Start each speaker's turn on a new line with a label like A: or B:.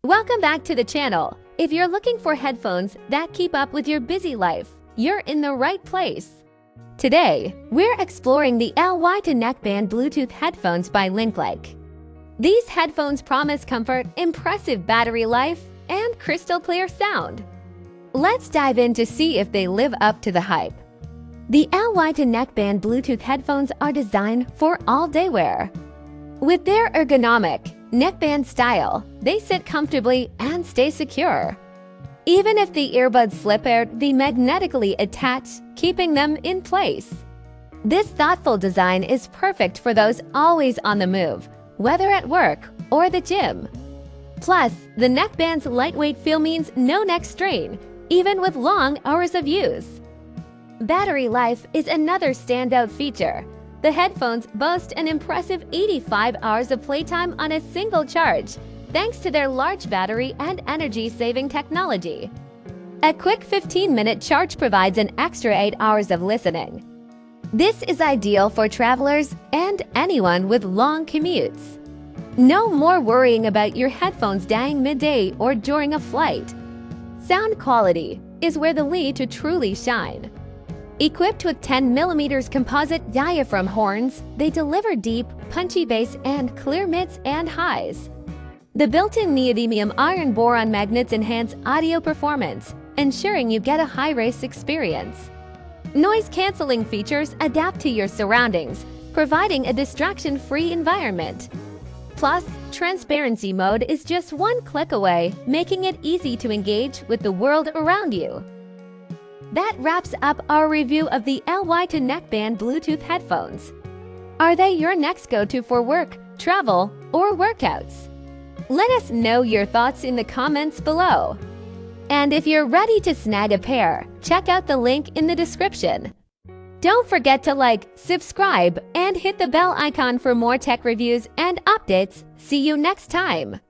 A: Welcome back to the channel. If you're looking for headphones that keep up with your busy life, you're in the right place. Today, we're exploring the LY2 Neckband Bluetooth Headphones by Linklike. These headphones promise comfort, impressive battery life, and crystal clear sound. Let's dive in to see if they live up to the hype. The LY2 Neckband Bluetooth Headphones are designed for all-day wear. With their ergonomic, neckband style, they sit comfortably and stay secure. Even if the earbuds slip out, they magnetically attach, keeping them in place. This thoughtful design is perfect for those always on the move, whether at work or the gym. Plus, the neckband's lightweight feel means no neck strain, even with long hours of use. Battery life is another standout feature. The headphones boast an impressive 85 hours of playtime on a single charge, thanks to their large battery and energy-saving technology. A quick 15-minute charge provides an extra 8 hours of listening. This is ideal for travelers and anyone with long commutes. No more worrying about your headphones dying midday or during a flight. Sound quality is where the LY2 truly shine. Equipped with 10mm composite diaphragm horns, they deliver deep, punchy bass and clear mids and highs. The built-in neodymium iron boron magnets enhance audio performance, ensuring you get a high-res experience. Noise-canceling features adapt to your surroundings, providing a distraction-free environment. Plus, transparency mode is just one click away, making it easy to engage with the world around you. That wraps up our review of the LY2 Neckband Bluetooth Headphones. Are they your next go-to for work, travel, or workouts? Let us know your thoughts in the comments below. And if you're ready to snag a pair, check out the link in the description. Don't forget to like, subscribe, and hit the bell icon for more tech reviews and updates. See you next time!